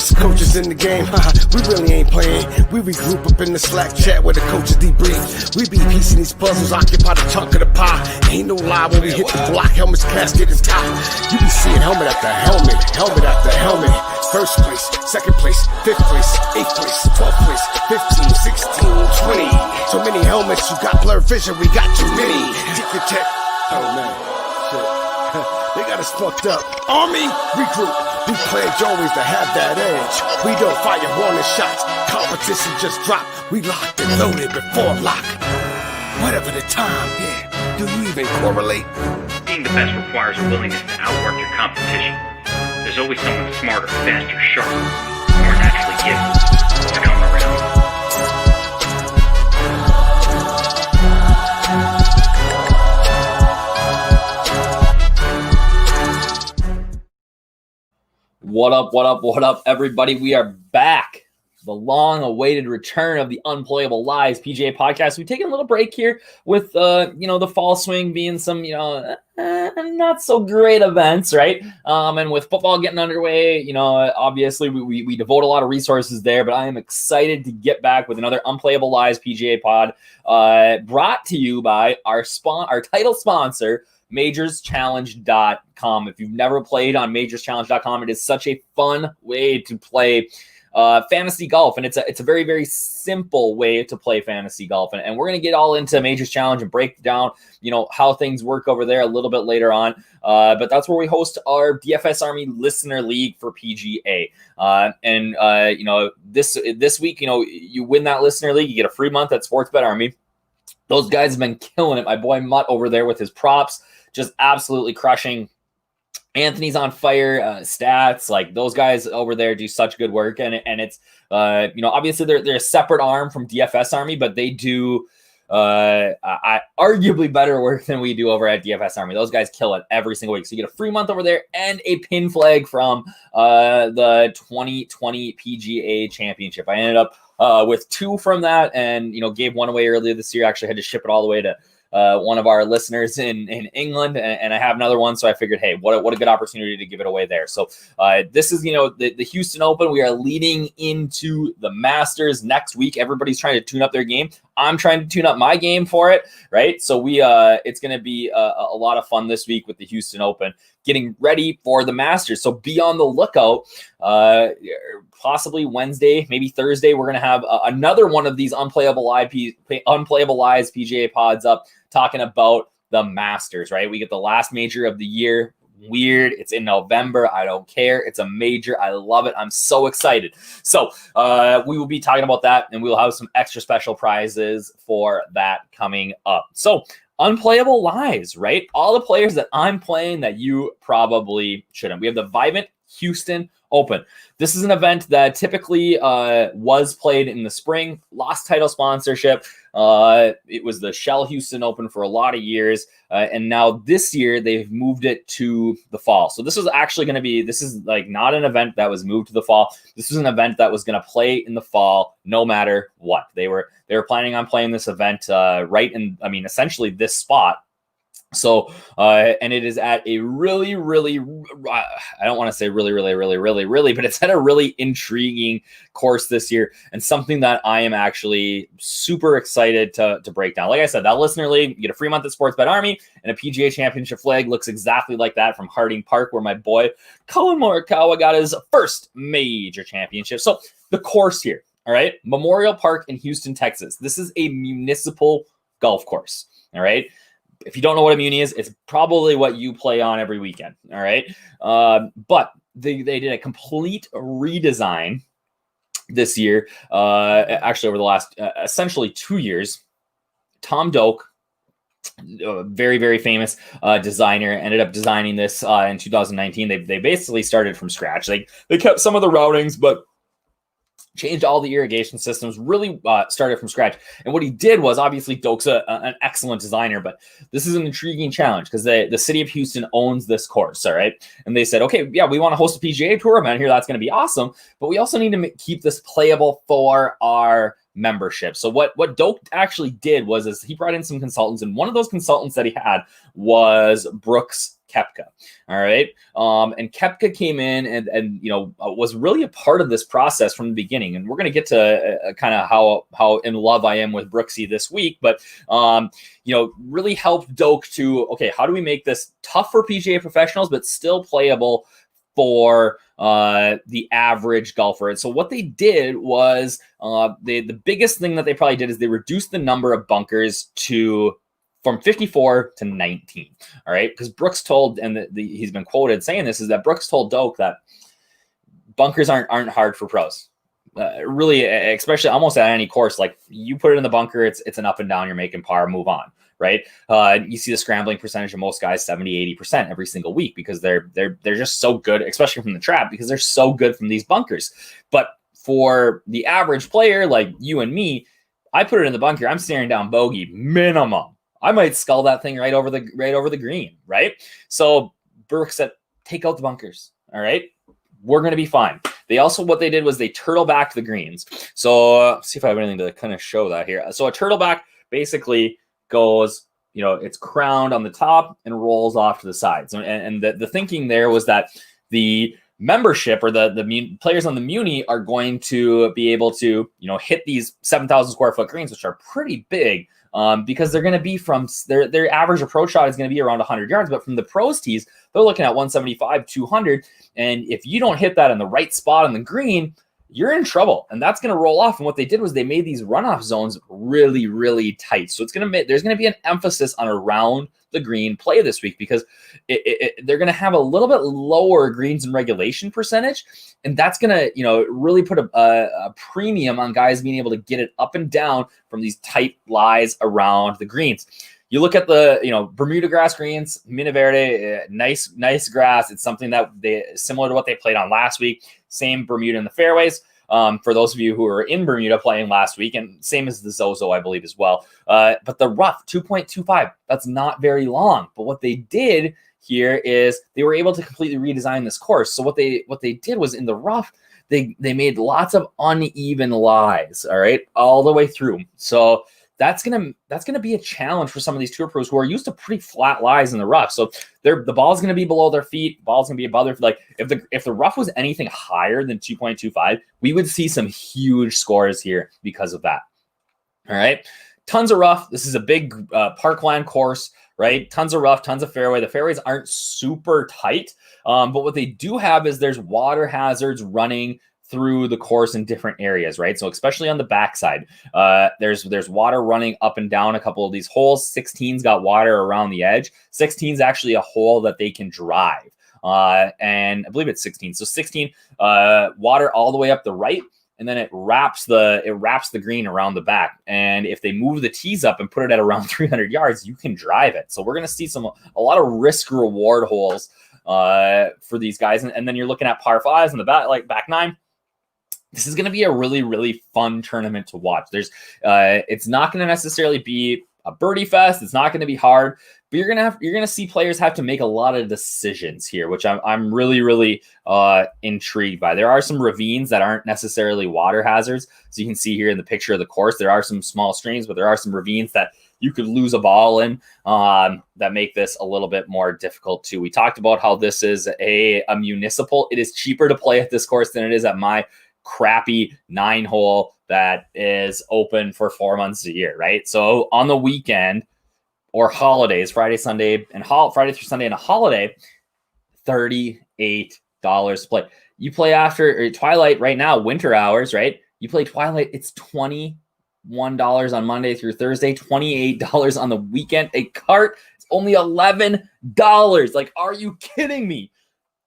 Best coaches in the game, we really ain't playing. We regroup up in the Slack chat where the coaches debrief. We be piecing these puzzles, occupy the chunk of the pie. Ain't no lie when we hit the block, helmet's casket is top. You be seeing helmet after helmet, helmet after helmet. First place, second place, fifth place, eighth place, 12th place, 15, 16, 20. So many helmets, you got blurred vision, we got too many. Tick your tech. Oh man, shit. They got us fucked up. Army, regroup. We pledge always to have that edge. We don't fire warning shots. Competition just drop. We locked and loaded before lock. Whatever the time, yeah. Do you even correlate? Being the best requires a willingness to outwork your competition. There's always someone smarter, faster, sharper, more naturally gifted to come around. What up, everybody? We are back. The long-awaited return of the Unplayable Lies PGA podcast. We've taken a little break here with, the fall swing being some, not so great events, right? And with football getting underway, obviously we devote a lot of resources there, but I am excited to get back with another Unplayable Lies PGA pod, brought to you by our title sponsor, MajorsChallenge.com. If you've never played on MajorsChallenge.com, it is such a fun way to play fantasy golf, and it's a very, very simple way to play fantasy golf, and we're going to get all into Majors Challenge and break down how things work over there a little bit later on, but that's where we host our DFS Army Listener League for PGA, this week, you win that Listener League, you get a free month at SportsBetArmy. Those guys have been killing it. My boy Mutt over there with his props, just absolutely crushing. Anthony's on fire, stats, like those guys over there do such good work. And it's, obviously they're a separate arm from DFS Army, but they do arguably better work than we do over at DFS Army. Those guys kill it every single week. So you get a free month over there and a pin flag from the 2020 PGA Championship. I ended up with two from that and, gave one away earlier this year. Actually had to ship it all the way to one of our listeners in England, and I have another one. So I figured, hey, what a good opportunity to give it away there. So this is, the Houston Open. We are leading into the Masters next week. Everybody's trying to tune up their game. I'm trying to tune up my game for it, right? So it's going to be a lot of fun this week with the Houston Open, getting ready for the Masters. So be on the lookout. Possibly Wednesday, maybe Thursday, we're going to have another one of these Unplayable Lies PGA pods up talking about the Masters, right? We get the last major of the year. Weird. It's in November. I don't care. It's a major. I love it. I'm so excited. So we will be talking about that, and we'll have some extra special prizes for that coming up. So Unplayable Lies, right? All the players that I'm playing that you probably shouldn't. We have the Vivint Houston Open. This is an event that typically was played in the spring, lost title sponsorship. It was the Shell Houston Open for a lot of years. And now this year they've moved it to the fall. So this is actually going to be, this is like not an event that was moved to the fall. This was an event that was going to play in the fall, no matter what. They were planning on playing this event essentially this spot. So, and it is at a really, really, I don't want to say really, but it's at a really intriguing course this year, and something that I am actually super excited to break down. Like I said, that Listener League, you get a free month at SportsBetArmy, and a PGA Championship flag looks exactly like that from Harding Park, where my boy Colin Morikawa got his first major championship. So the course here, all right, Memorial Park in Houston, Texas. This is a municipal golf course, all right? If you don't know what a muni is, it's probably what you play on every weekend, all right? But they did a complete redesign this year, actually over the last essentially 2 years. Tom Doak, very, very famous designer, ended up designing this in 2019. They basically started from scratch. They kept some of the routings, but changed all the irrigation systems, really started from scratch. And what he did was, obviously, Doak's an excellent designer, but this is an intriguing challenge because the city of Houston owns this course, all right? And they said, okay, yeah, we want to host a PGA Tour event here. That's going to be awesome, but we also need to keep this playable for our membership. So what Doak actually did was he brought in some consultants, and one of those consultants that he had was Brooks Koepka. All right. And Koepka came in and was really a part of this process from the beginning. And we're going to get to kind of how in love I am with Brooksy this week, but really helped Doak to, okay, how do we make this tough for PGA professionals, but still playable for the average golfer? And so what they did was the biggest thing that they probably did is they reduced the number of bunkers from 54 to 19. All right. Because Brooks told, and he's been quoted saying this, is that Brooks told Doak that bunkers aren't hard for pros. Really, especially almost at any course, like you put it in the bunker, it's an up and down, you're making par, move on. Right. You see the scrambling percentage of most guys, 70-80% every single week, because they're just so good, especially from the trap, because they're so good from these bunkers. But for the average player like you and me, I put it in the bunker, I'm staring down bogey minimum. I might scull that thing right over the green. Right. So Brooks said, take out the bunkers. All right. We're going to be fine. They also, what they did was they turtle backed the greens. So see if I have anything to kind of show that here. So a turtle back basically goes, it's crowned on the top and rolls off to the sides. And the thinking there was that the membership or the players on the Muni are going to be able to, hit these 7,000 square foot greens, which are pretty big, because they're going to be from their average approach shot is going to be around 100 yards. But from the pros tees, they're looking at 175, 200. And if you don't hit that in the right spot on the green, you're in trouble, and that's going to roll off. And what they did was they made these runoff zones really, really tight. So there's going to be an emphasis on around the green play this week, because they're going to have a little bit lower greens and regulation percentage, and that's going to really put a premium on guys being able to get it up and down from these tight lies around the greens. You look at the Bermuda grass greens, Mina Verde, nice grass. It's something that similar to what they played on last week. Same Bermuda in the fairways. For those of you who were in Bermuda playing last week, and same as the Zozo, I believe, as well. But the rough, 2.25, that's not very long. But what they did here is they were able to completely redesign this course. So what they did was in the rough, they made lots of uneven lies, all right, all the way through. So that's gonna be a challenge for some of these tour pros who are used to pretty flat lies in the rough. So the ball's gonna be below their feet, the ball's gonna be above their feet. Like if the rough was anything higher than 2.25, we would see some huge scores here because of that. All right, tons of rough. This is a big parkland course, right? Tons of rough, tons of fairway. The fairways aren't super tight, but what they do have is there's water hazards running through the course in different areas, right? So especially on the backside, there's water running up and down a couple of these holes. 16's got water around the edge. 16's actually a hole that they can drive. And I believe it's 16. So 16, water all the way up the right, and then it wraps the green around the back. And if they move the tees up and put it at around 300 yards, you can drive it. So we're going to see a lot of risk reward holes for these guys. And then you're looking at par fives in the back nine. This is going to be a really, really fun tournament to watch. It's not going to necessarily be a birdie fest. It's not going to be hard, but you're going to see players have to make a lot of decisions here, which I'm really, really intrigued by. There are some ravines that aren't necessarily water hazards. So you can see here in the picture of the course, there are some small streams, but there are some ravines that you could lose a ball in that make this a little bit more difficult too. We talked about how this is a municipal. It is cheaper to play at this course than it is at my crappy 9-hole that is open for 4 months a year, right? So on the weekend or holidays, Friday through Sunday and a holiday, $38 to play. You play after Twilight right now, winter hours, right? You play Twilight, it's $21 on Monday through Thursday, $28 on the weekend. A cart, it's only $11. Like, are you kidding me?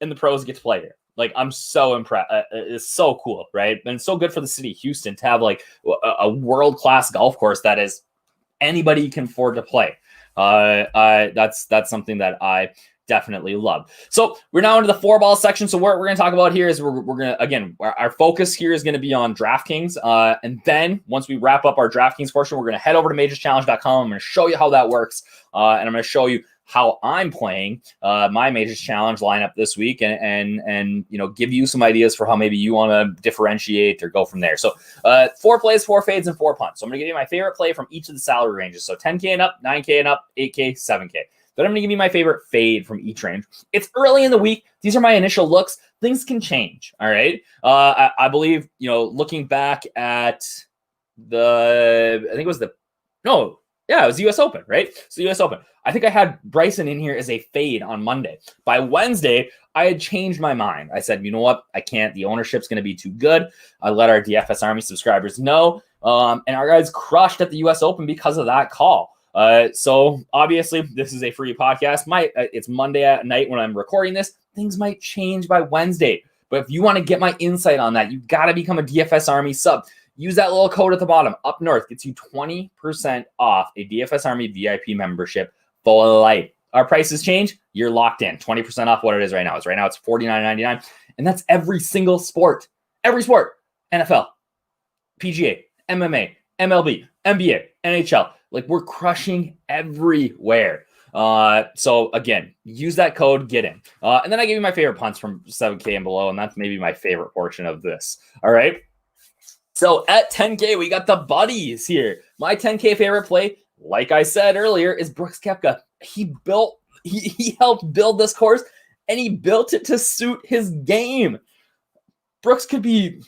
And the pros get to play here. Like, I'm so impressed. It's so cool, right? And it's so good for the city of Houston to have like a world-class golf course that is anybody can afford to play. That's something that I definitely love. So we're now into the 4-ball section. So what we're going to talk about here is we're going to, again, our focus here is going to be on DraftKings. And then once we wrap up our DraftKings portion, we're going to head over to majorschallenge.com. I'm going to show you how that works. And I'm going to show you how I'm playing my Majors Challenge lineup this week, and give you some ideas for how maybe you want to differentiate or go from there. So 4 plays, 4 fades, and 4 punts. So I'm going to give you my favorite play from each of the salary ranges. So 10K and up, 9K and up, 8K, 7K. Then I'm going to give you my favorite fade from each range. It's early in the week. These are my initial looks. Things can change. All right. I believe, looking back at it was the US Open, right? So US Open. I think I had Bryson in here as a fade on Monday. By Wednesday, I had changed my mind. I said, you know what? I can't. The ownership's going to be too good. I let our DFS Army subscribers know. And our guys crushed at the US Open because of that call. So obviously, this is a free podcast. It's Monday at night when I'm recording this. Things might change by Wednesday. But if you want to get my insight on that, you got to become a DFS Army sub. Use that little code at the bottom. Up north gets you 20% off a DFS Army VIP membership for life. Our prices change. You're locked in. 20% off what it is right now. It's $49.99. And that's every single sport. Every sport. NFL, PGA, MMA, MLB, NBA, NHL. Like, we're crushing everywhere. So again, use that code, get in. And then I give you my favorite punts from 7K and below, and that's maybe my favorite portion of this. All right. So at 10K, we got the buddies here. My 10K favorite play, like I said earlier, is Brooks Koepka. He helped build this course, and he built it to suit his game. Brooks could be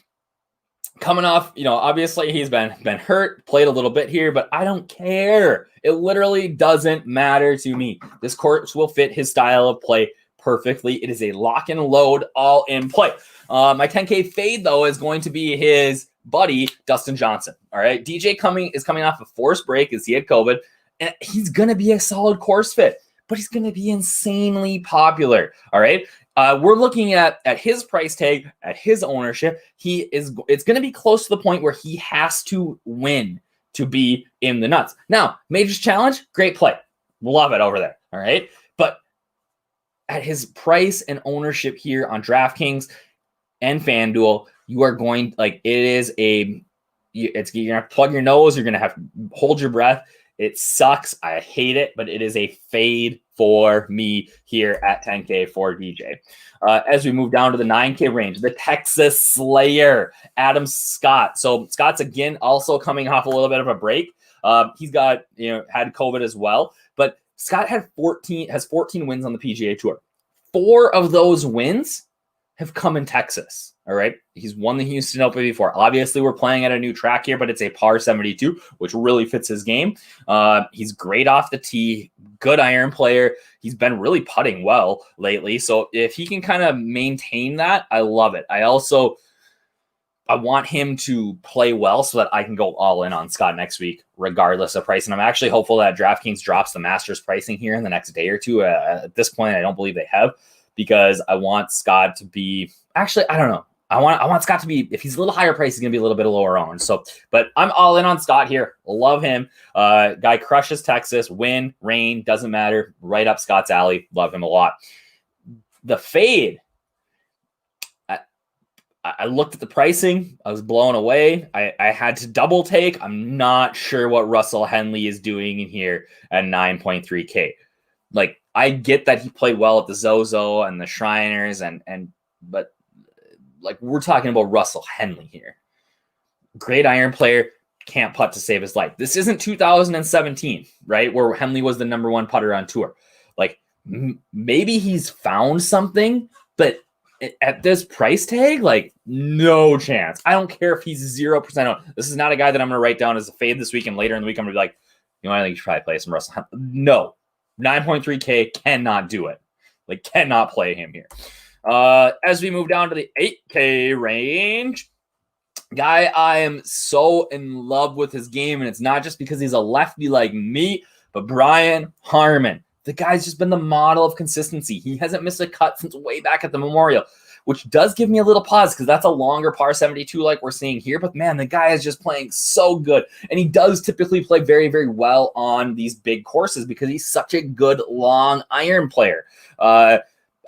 coming off, obviously he's been hurt, played a little bit here, but I don't care. It literally doesn't matter to me. This course will fit his style of play perfectly. It is a lock and load, all in play. My 10K fade, though, is going to be his buddy, Dustin Johnson. All right. DJ is coming off a forced break as he had COVID, and he's going to be a solid course fit, but he's going to be insanely popular. All right. We're looking at his price tag, at his ownership. It's going to be close to the point where he has to win to be in the nuts. Now, Majors Challenge, great play. Love it over there. All right. But at his price and ownership here on DraftKings and FanDuel, you are going, you're going to have to plug your nose. You're going to have to hold your breath. It sucks. I hate it, but it is a fade for me here at 10K for DJ. As we move down to the 9K range, the Texas Slayer, Adam Scott. So Scott's again also coming off a little bit of a break. He's got, had COVID as well, but Scott has 14 wins on the PGA Tour. 4 of those wins have come in Texas. All right. He's won the Houston Open before. Obviously, we're playing at a new track here, but it's a par 72, which really fits his game. He's great off the tee, good iron player. He's been really putting well lately. So if he can kind of maintain that, I love it. I want him to play well so that I can go all in on Scott next week, regardless of price. And I'm actually hopeful that DraftKings drops the Masters pricing here in the next day or two. At this point, I don't believe they have, because I want Scott to be, actually, I don't know. I want Scott to be, if he's a little higher price, he's going to be a little bit lower owned. So, but I'm all in on Scott here. Love him. Guy crushes Texas. Win, rain, doesn't matter. Right up Scott's alley. Love him a lot. The fade. I looked at the pricing. I was blown away. I had to double take. I'm not sure what Russell Henley is doing in here at 9.3K. Like, I get that he played well at the Zozo and the Shriners, but like, we're talking about Russell Henley here. Great iron player, can't putt to save his life. This isn't 2017, right, where Henley was the number 1 putter on tour. Like, maybe he's found something, but at this price tag, like, no chance. I don't care if he's 0% on. This is not a guy that I'm going to write down as a fade this week, and later in the week I'm going to be like, I think you should probably play some Russell Henley. No. 9.3K cannot do it. Like, cannot play him here. As we move down to the 8K range, guy, I am so in love with his game, and it's not just because he's a lefty like me, but Brian Harmon. The guy's just been the model of consistency. He hasn't missed a cut since way back at the Memorial, which does give me a little pause because that's a longer par 72 like we're seeing here. But man, the guy is just playing so good. And he does typically play very, very well on these big courses because he's such a good long iron player.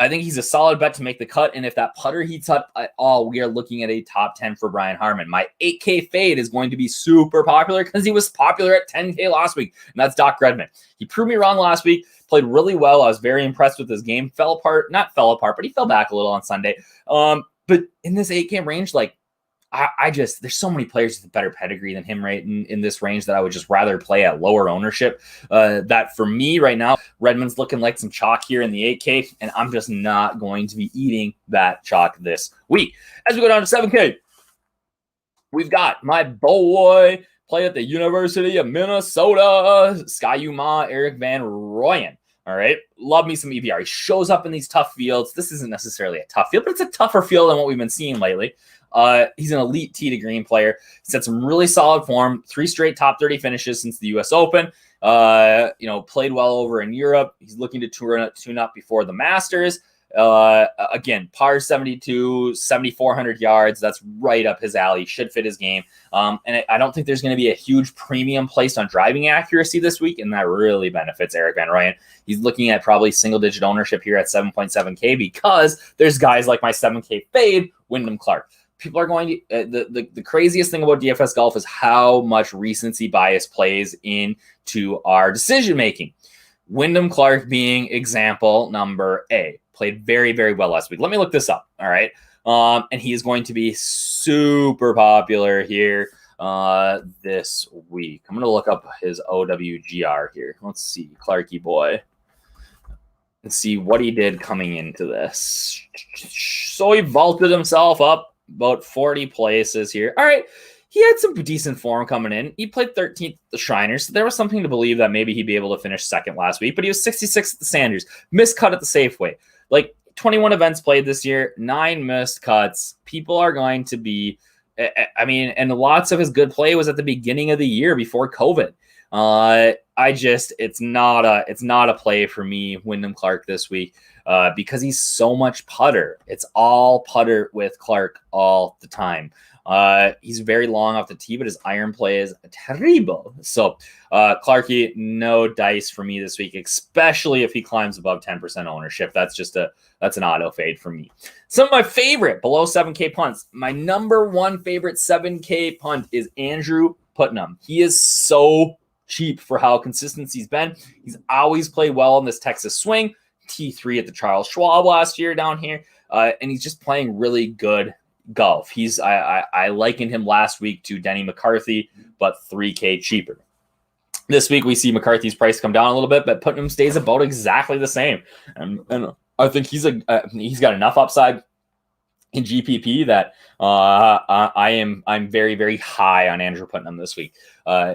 I think he's a solid bet to make the cut. And if that putter heats up at all, we are looking at a top 10 for Brian Harmon. My 8K fade is going to be super popular because he was popular at 10K last week. And that's Doc Redman. He proved me wrong last week, played really well. I was very impressed with his game. Not fell apart, but he fell back a little on Sunday. But in this 8K range, like, there's so many players with a better pedigree than him right in this range that I would just rather play at lower ownership. That for me right now, Redmond's looking like some chalk here in the 8K, and I'm just not going to be eating that chalk this week. As we go down to 7K, we've got my boy play at the University of Minnesota, Sky-U-Ma, Eric Van Rooyen. All right. Love me some EVR. He shows up in these tough fields. This isn't necessarily a tough field, but it's a tougher field than what we've been seeing lately. He's an elite tee to green player. He's had some really solid form, 3 straight top 30 finishes since the US Open. Played well over in Europe. He's looking to tune up before the Masters. Again, par 72, 7,400 yards. That's right up his alley. Should fit his game. And I don't think there's going to be a huge premium placed on driving accuracy this week, and that really benefits Eric Van Rooyen. He's looking at probably single-digit ownership here at 7.7K because there's guys like my 7K fade, Windham Clark. People are going to the craziest thing about DFS golf is how much recency bias plays into our decision making. Windham Clark being example number A. Played very, very well last week. Let me look this up. All right. And he is going to be super popular here this week. I'm going to look up his OWGR here. Let's see. Clarky boy. Let's see what he did coming into this. So he vaulted himself up about 40 places here. All right. He had some decent form coming in. He played 13th at the Shriners, so there was something to believe that maybe he'd be able to finish second last week, but he was 66th at the Sanders. Missed cut at the Safeway. Like 21 events played this year, 9 missed cuts. People are going to be, and lots of his good play was at the beginning of the year before COVID. It's not a play for me, Windham Clark this week, because he's so much putter. It's all putter with Clark all the time. He's very long off the tee, but his iron play is terrible. So, Clarky, no dice for me this week, especially if he climbs above 10% ownership. That's an auto fade for me. Some of my favorite below 7K punts. My number one favorite 7K punt is Andrew Putnam. He is so cheap for how consistent he's been. He's always played well in this Texas swing. T3 at the Charles Schwab last year down here. And he's just playing really good golf. I likened him last week to Denny McCarthy, but 3K cheaper. This week we see McCarthy's price come down a little bit, but Putnam stays about exactly the same. And I think he's got enough upside in GPP that I'm very, very high on Andrew Putnam this week.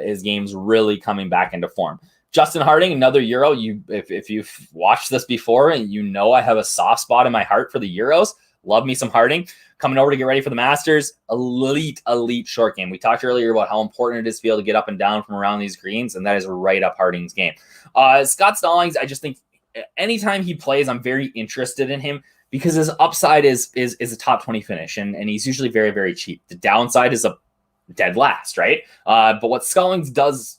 His game's really coming back into form. Justin Harding, another Euro. If you've watched this before, and I have a soft spot in my heart for the Euros. Love me some Harding. Coming over to get ready for the Masters. Elite short game. We talked earlier about how important it is to be able to get up and down from around these greens, and that is right up Harding's game. Scott Stallings, I just think anytime he plays, I'm very interested in him because his upside is a top 20 finish, and he's usually very, very cheap. The downside is a dead last, right? But what Stallings does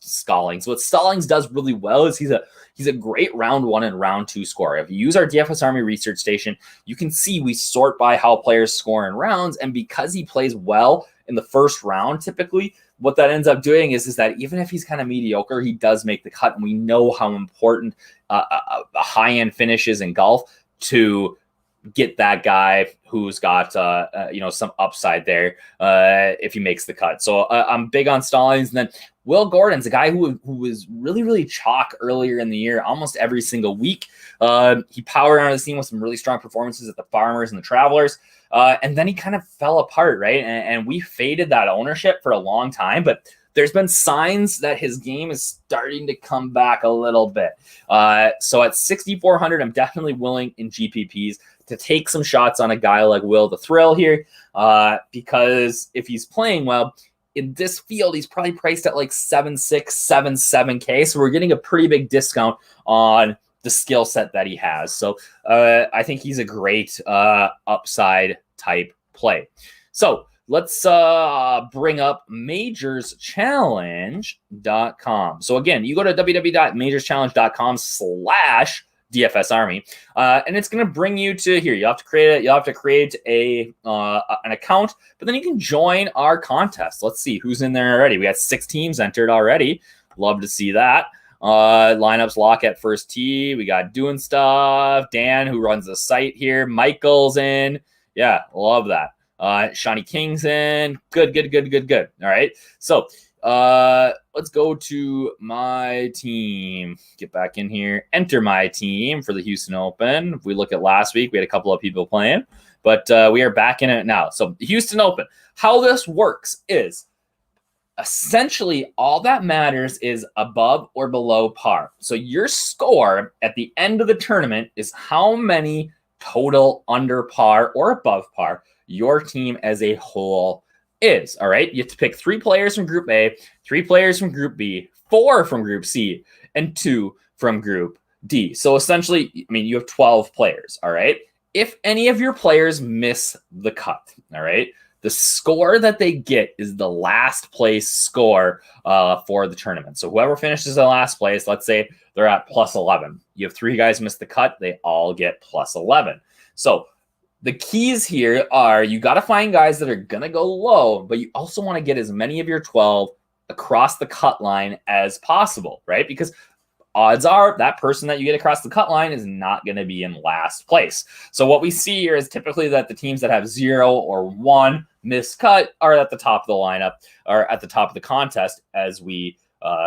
really well is he's a great round 1 and round 2 scorer. If you use our DFS Army research station, you can see we sort by how players score in rounds, and because he plays well in the first round, typically what that ends up doing is that even if he's kind of mediocre, he does make the cut, and we know how important a high-end finish is in golf to get that guy who's got some upside there if he makes the cut. So I'm big on Stallings. And then Will Gordon's a guy who was really, really chalk earlier in the year, almost every single week. He powered onto the scene with some really strong performances at the Farmers and the Travelers. And then he kind of fell apart, right? And we faded that ownership for a long time, but there's been signs that his game is starting to come back a little bit. So at 6,400, I'm definitely willing in GPPs to take some shots on a guy like Will the Thrill here, because if he's playing well in this field, he's probably priced at like 7.6, 7.7K. So we're getting a pretty big discount on the skill set that he has. So I think he's a great upside type play. So let's bring up majorschallenge.com. So again, you go to www.majorschallenge.com/DFS Army, and it's going to bring you to here. You have to create an account, but then you can join our contest. Let's see who's in there already. We got 6 teams entered already. Love to see that. Lineups lock at first tee. We got doing stuff. Dan, who runs the site here. Michael's in. Yeah, love that. Shawnee Kingston, good. All right. So let's go to my team. Get back in here. Enter my team for the Houston Open. If we look at last week, we had a couple of people playing, but we are back in it now. So the Houston Open, how this works is essentially all that matters is above or below par. So your score at the end of the tournament is how many total under par or above par your team as a whole is. All right. You have to pick 3 players from Group A, 3 players from Group B, 4 from Group C, and 2 from Group D. So essentially, I mean, you have 12 players. All right. If any of your players miss the cut, all right, the score that they get is the last place score for the tournament. So whoever finishes in last place, let's say they're at plus 11. You have 3 guys miss the cut. They all get plus 11. So the keys here are you got to find guys that are going to go low, but you also want to get as many of your 12 across the cut line as possible, right? Because odds are that person that you get across the cut line is not going to be in last place. So what we see here is typically that the teams that have 0 or 1 missed cut are at the top of the lineup or at the top of the contest as we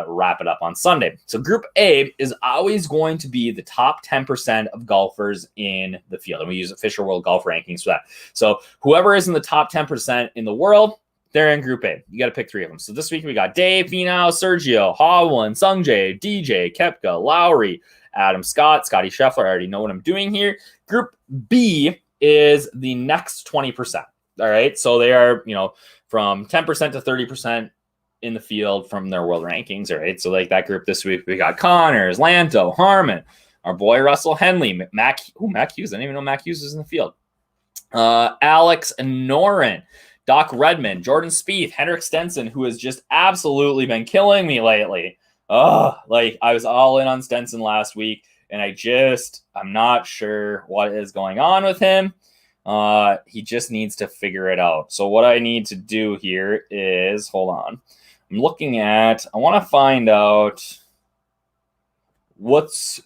wrap it up on Sunday. So Group A is always going to be the top 10% of golfers in the field. And we use official world golf rankings for that. So whoever is in the top 10% in the world, they're in Group A. You got to pick 3 of them. So this week we got Dave, Finau, Sergio, Hovland, Sungjae, DJ, Koepka, Lowry, Adam Scott, Scotty Scheffler. I already know what I'm doing here. Group B is the next 20%. All right. So they are, from 10% to 30% in the field from their world rankings. All right. So like that group this week, we got Connors, Lanto, Harmon, our boy Russell Henley, Mac Hughes. I didn't even know Mac Hughes was in the field. Alex Noren, Doc Redman, Jordan Spieth, Henrik Stenson, who has just absolutely been killing me lately. I was all in on Stenson last week, and I'm not sure what is going on with him. He just needs to figure it out. So what I need to do here is, hold on. I want to find out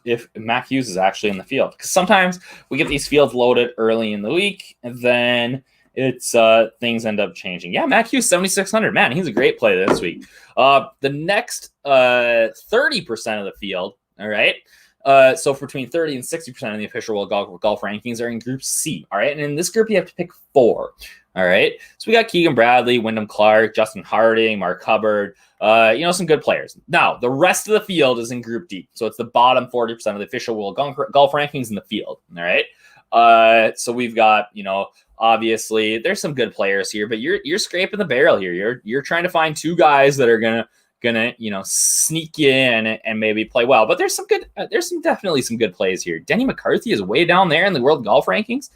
if Mac Hughes is actually in the field. Because sometimes we get these fields loaded early in the week, and then it's things end up changing. Yeah, Mac Hughes, 7,600. Man, he's a great play this week. The next 30% of the field, all right? So between 30 and 60% of the official world golf rankings are in Group C, all right? And in this group, you have to pick 4, all right? So we got Keegan Bradley, Wyndham Clark, Justin Harding, Mark Hubbard, some good players. Now, the rest of the field is in Group D. So it's the bottom 40% of the official world golf rankings in the field, all right? So we've got, obviously there's some good players here, but you're scraping the barrel here. You're trying to find 2 guys that are gonna sneak you in and maybe play well. But there's definitely some good plays here. Denny McCarthy is way down there in the world golf rankings.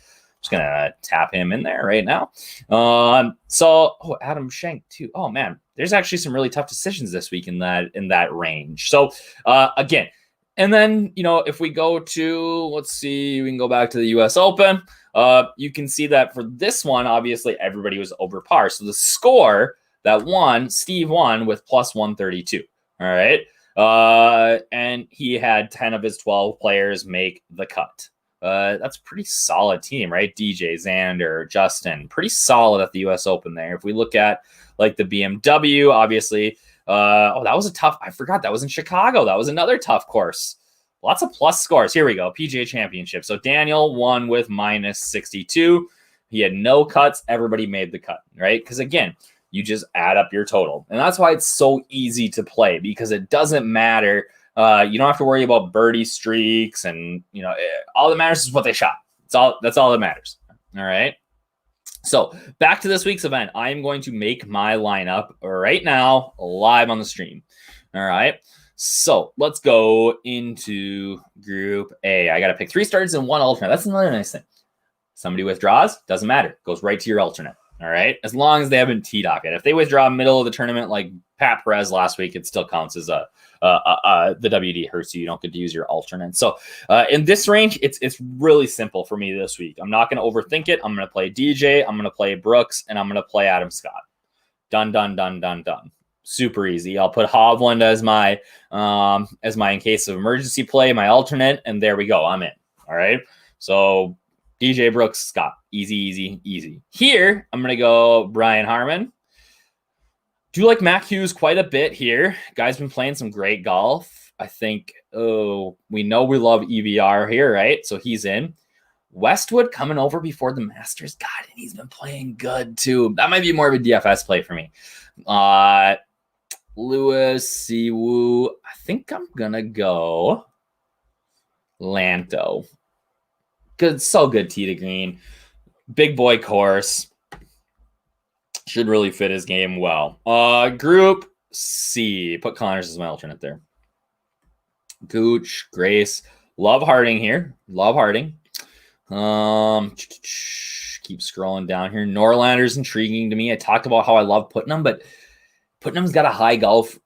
Just gonna tap him in there right now. Adam Schenk too. Oh man, there's actually some really tough decisions this week in that range. So again, and then if we go to, let's see, we can go back to the U.S. Open. You can see that for this one, obviously everybody was over par. So the score that won, Steve won with plus 132. All right. And he had 10 of his 12 players make the cut. That's a pretty solid team, right? DJ, Xander, Justin, pretty solid at the U.S. Open there. If we look at like the BMW, obviously, that was I forgot that was in Chicago. That was another tough course. Lots of plus scores. Here we go. PGA Championship. So Daniel won with minus 62. He had no cuts. Everybody made the cut, right? Because again, you just add up your total. And that's why it's so easy to play, because it doesn't matter. You don't have to worry about birdie streaks, and all that matters is what they shot. That's all that matters. All right. So back to this week's event. I am going to make my lineup right now live on the stream. All right. So let's go into Group A. I got to pick 3 starters and 1 alternate. That's another nice thing. Somebody withdraws, doesn't matter. Goes right to your alternate. All right. As long as they haven't teed off yet. If they withdraw middle of the tournament, like Pat Perez last week, it still counts as the WD hurts you. You don't get to use your alternate. So in this range, it's really simple for me this week. I'm not going to overthink it. I'm going to play DJ. I'm going to play Brooks, and I'm going to play Adam Scott. Done. Super easy. I'll put Hovland as my in case of emergency play, my alternate, and there we go. I'm in. All right. So DJ Brooks, Scott. Easy. Here, I'm going to go Brian Harmon. Do like Mac Hughes quite a bit here. Guy's been playing some great golf. I think, we know we love EVR here, right? So he's in. Westwood coming over before the Masters. God, and he's been playing good too. That might be more of a DFS play for me. Lewis, Siwoo. I think I'm going to go Lanto. Good, so good tee to green. Big boy course. Should really fit his game well. Group C. Put Connors as my alternate there. Gooch, Grace. Love Harding here. Love Harding. Keep scrolling down here. Norlander's intriguing to me. I talked about how I love Putnam, but Putnam's got a high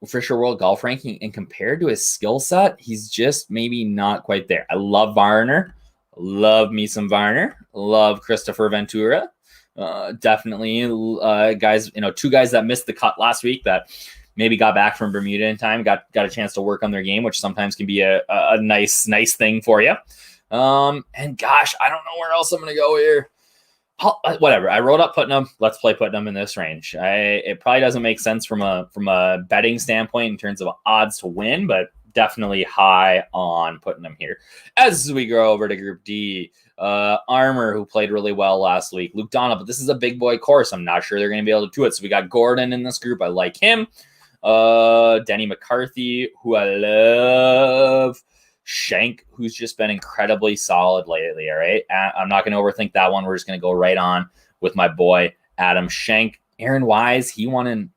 Fisher World golf ranking, and compared to his skill set, he's just maybe not quite there. I love Varner. Love me some Varner. Love Christopher Ventura. Definitely guys, two guys that missed the cut last week that maybe got back from Bermuda in time, got a chance to work on their game, which sometimes can be a nice thing for you. And gosh, I don't know where else I'm going to go here. Whatever. I wrote up Putnam. Let's play Putnam in this range. It probably doesn't make sense from a betting standpoint in terms of odds to win, but definitely high on Putnam here. As we go over to Group D, Armour, who played really well last week, Luke Donald, but this is a big boy course. I'm not sure they're going to be able to do it. So we got Gordon in this group. I like him. Denny McCarthy, who I love. Shank, who's just been incredibly solid lately. All right. I'm not going to overthink that one. We're just going to go right on with my boy, Adam Shank. Aaron Wise, he's won in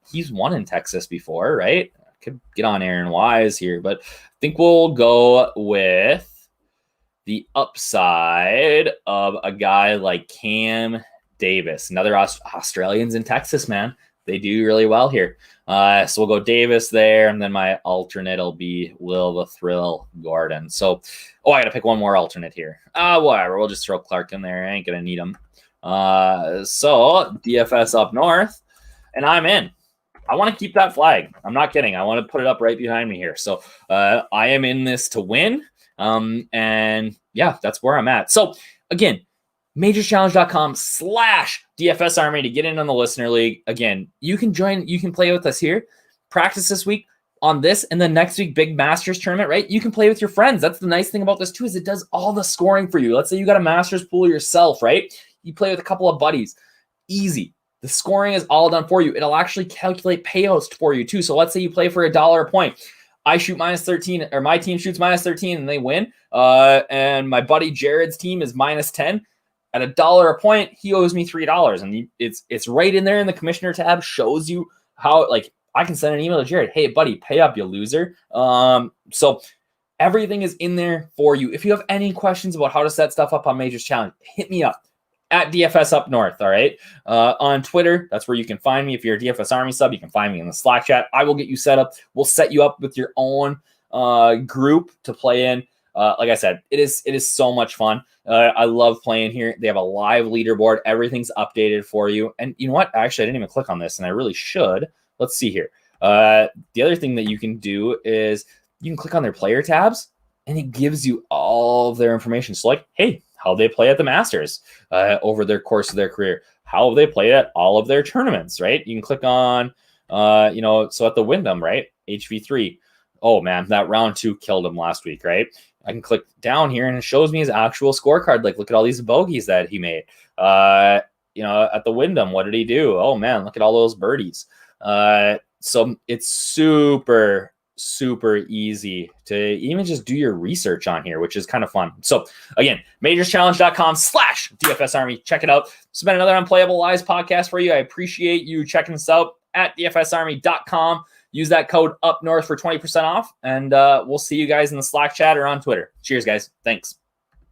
Texas before, right? Could get on Aaron Wise here, but I think we'll go with the upside of a guy like Cam Davis. Another Australians in Texas, man. They do really well here. So we'll go Davis there, and then my alternate will be Will the Thrill Gordon. So, I got to pick one more alternate here. Whatever. We'll just throw Clark in there. I ain't going to need him. So DFS up north, and I'm in. I want to keep that flag. I'm not kidding. I want to put it up right behind me here. So I am in this to win. And yeah, that's where I'm at. So again, majorschallenge.com/DFS Army to get in on the listener league. Again, you can join, you can play with us here, practice this week on this, and then next week, big Masters tournament, right? You can play with your friends. That's the nice thing about this too, is it does all the scoring for you. Let's say you got a Masters pool yourself, right? You play with a couple of buddies. Easy. The scoring is all done for you. It'll actually calculate payouts for you too. So let's say you play for $1 a point. I shoot -13, or my team shoots -13 and they win. And my buddy Jared's team is -10. At $1 a point, he owes me $3. And it's right in there in the commissioner tab, shows you how, like, I can send an email to Jared. Hey, buddy, pay up, you loser. So everything is in there for you. If you have any questions about how to set stuff up on Majors Challenge, hit me up at DFS Up North. All right. On Twitter, that's where you can find me. If you're a DFS Army sub, you can find me in the Slack chat. I will get you set up. We'll set you up with your own group to play in. Like I said, it is so much fun. I love playing here. They have a live leaderboard. Everything's updated for you. And you know what? Actually, I didn't even click on this, and I really should. Let's see here. The other thing that you can do is you can click on their player tabs, and it gives you all of their information. So like, hey, how they play at the Masters over their course of their career, how they play at all of their tournaments, right? You can click on, so at the Windham, right? HV3. Oh man, that round 2 killed him last week, right? I can click down here and it shows me his actual scorecard. Like, look at all these bogeys that he made. At the Windham, what did he do? Oh man, look at all those birdies. So it's super easy to even just do your research on here, which is kind of fun. So again, majorschallenge.com/DFS Army. Check it out. It's been another Unplayable Lies podcast for you. I appreciate you checking this out at dfsarmy.com. Use that code UPNORTH for 20% off, and we'll see you guys in the Slack chat or on Twitter. Cheers, guys. Thanks.